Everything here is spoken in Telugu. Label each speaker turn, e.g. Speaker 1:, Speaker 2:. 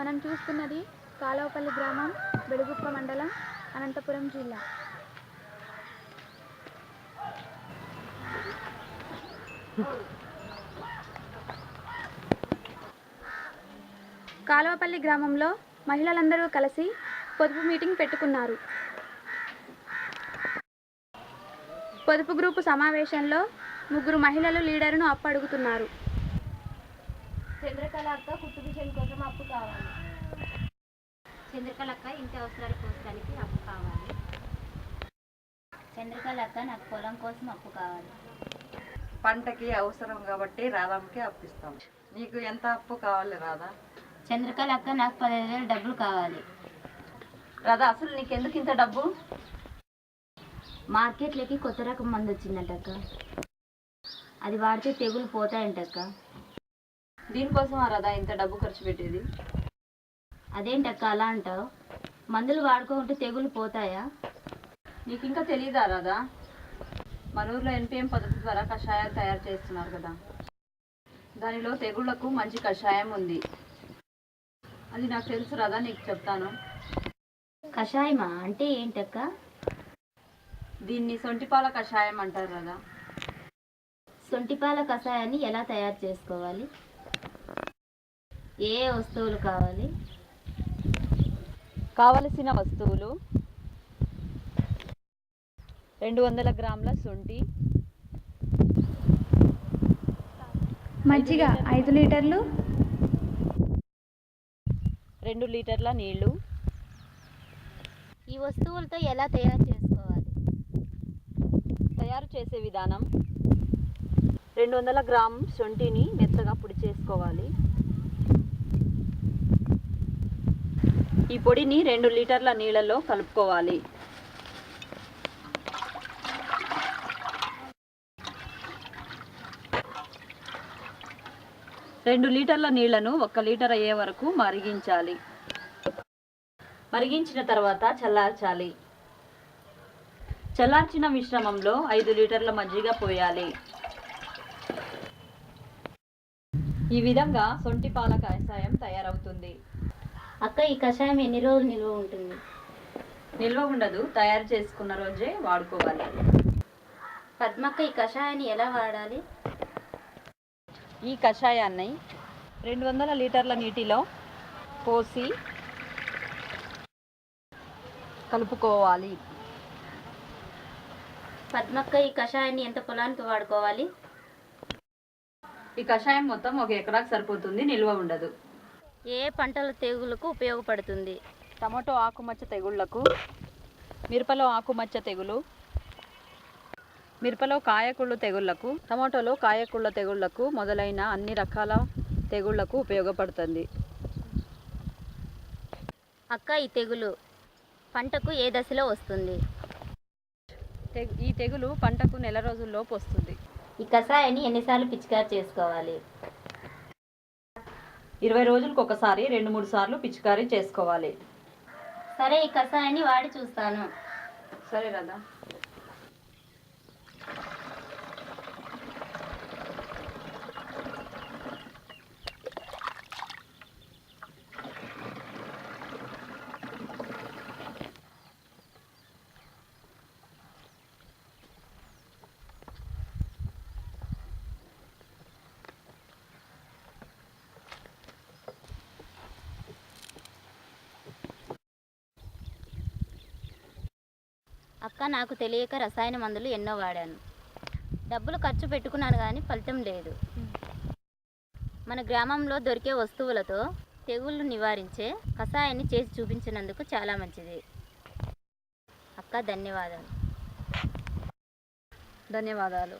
Speaker 1: మనం చూస్తున్నది కాలువపల్లి గ్రామం, బెడుగుప్ప మండలం, అనంతపురం జిల్లా. కాలువపల్లి గ్రామంలో మహిళలందరూ కలిసి పొదుపు మీటింగ్ పెట్టుకున్నారు. పొదుపు గ్రూపు సమావేశంలో 3 మహిళలు లీడర్ను అప్పు అడుగుతున్నారు.
Speaker 2: చంద్రకళ అక్క కుట్టు మిషన్ కోసం అప్పు కావాలి.
Speaker 3: చంద్రకళ అక్క ఇంటి అవసరాలు కోసడానికి అప్పు కావాలి. చంద్రకళ అక్క నాకు పొలం కోసం అప్పు కావాలి.
Speaker 4: పంటకి అవసరం కాబట్టి రాధమ్మకి అప్పిస్తాం. నీకు ఎంత అప్పు కావాలి రాధా?
Speaker 3: చంద్రకళ అక్క నాకు 15,000 డబ్బులు కావాలి.
Speaker 4: రాధా, అసలు నీకెందుకు ఇంత డబ్బు?
Speaker 3: మార్కెట్లోకి కొత్త రకం మందు వచ్చిందంటక్క, అది వాడితే తెగులు పోతాయంటక్క.
Speaker 4: దీనికోసం రాధా ఇంత డబ్బు ఖర్చు పెట్టేది?
Speaker 3: అదేంటక్క అలా అంటావు? మందులు వాడుకుంటే తెగులు పోతాయా?
Speaker 4: నీకు ఇంకా తెలియదా రాధా? మన ఊర్లో NPM పద్ధతి ద్వారా కషాయాలు తయారు చేస్తున్నారు కదా, దానిలో తెగుళ్లకు మంచి కషాయం ఉంది. అది నాకు తెలుసు రాధా, నీకు చెప్తాను.
Speaker 3: కషాయమా అంటే ఏంటక్క?
Speaker 4: దీన్ని సొంటిపాల కషాయం అంటారు రాధా.
Speaker 3: సొంటిపాల కషాయాన్ని ఎలా తయారు చేసుకోవాలి? ఏ వస్తువులు కావాలి?
Speaker 4: కావలసిన వస్తువులు 200 గ్రాముల శొంఠి,
Speaker 1: మజ్జిగ 5 లీటర్లు,
Speaker 4: 2 లీటర్ల నీళ్లు.
Speaker 3: ఈ వస్తువులతో ఎలా తయారు చేసుకోవాలి?
Speaker 4: తయారు చేసే విధానం: 200 గ్రామ్ శొంఠిని మెత్తగా పొడి చేసుకోవాలి. ఈ పొడిని 2 లీటర్ల నీళ్ళలో కలుపుకోవాలి. రెండు లీటర్ల నీళ్లను 1 లీటర్ అయ్యే వరకు మరిగించాలి. మరిగించిన తర్వాత చల్లార్చాలి. చల్లార్చిన మిశ్రమంలో 5 లీటర్ల మజ్జిగ పోయాలి. ఈ విధంగా సొంటి పాల కషాయం తయారవుతుంది.
Speaker 3: అక్క, ఈ కషాయం ఎన్ని రోజులు నిల్వ ఉంటుంది?
Speaker 4: నిల్వ ఉండదు, తయారు చేసుకున్న రోజే వాడుకోవాలి.
Speaker 3: పద్మక్క, ఈ కషాయాన్ని ఎలా వాడాలి?
Speaker 4: ఈ కషాయాన్ని 200 లీటర్ల నీటిలో పోసి కలుపుకోవాలి.
Speaker 3: పద్మక్క, ఈ కషాయాన్ని ఎంత పొలానికి వాడుకోవాలి?
Speaker 4: ఈ కషాయం మొత్తం 1 ఎకరాకు సరిపోతుంది, నిల్వ ఉండదు.
Speaker 3: ఏ పంటల తెగులకు ఉపయోగపడుతుంది?
Speaker 4: టమాటో ఆకుమచ్చ తెగుళ్లకు, మిరపలో ఆకుమచ్చ తెగులు, మిరపలో కాయకుళ్ళు తెగుళ్లకు, టమాటోలో కాయకుళ్ళ తెగుళ్లకు మొదలైన అన్ని రకాల తెగుళ్లకు ఉపయోగపడుతుంది.
Speaker 3: అక్క, ఈ తెగులు పంటకు ఏ దశలో వస్తుంది?
Speaker 4: ఈ తెగులు పంటకు నెల రోజుల్లోపు వస్తుంది.
Speaker 3: ఈ కషాయాన్ని ఎన్నిసార్లు పిచికారి చేసుకోవాలి?
Speaker 4: 20 రోజులకు ఒకసారి 2-3 సార్లు పిచికారీ చేసుకోవాలి.
Speaker 3: సరే, ఈ కషాయాన్ని వాడి చూస్తాను.
Speaker 4: సరే రాధా.
Speaker 3: అక్క, నాకు తెలియక రసాయన మందులు ఎన్నో వాడాను. డబ్బులు ఖర్చు పెట్టుకున్నాను కానీ ఫలితం లేదు. మన గ్రామంలో దొరికే వస్తువులతో తెగుళ్ళు నివారించే కషాయాన్ని చేసి చూపించినందుకు చాలా మంచిది. అక్క, ధన్యవాదాలు.
Speaker 4: ధన్యవాదాలు.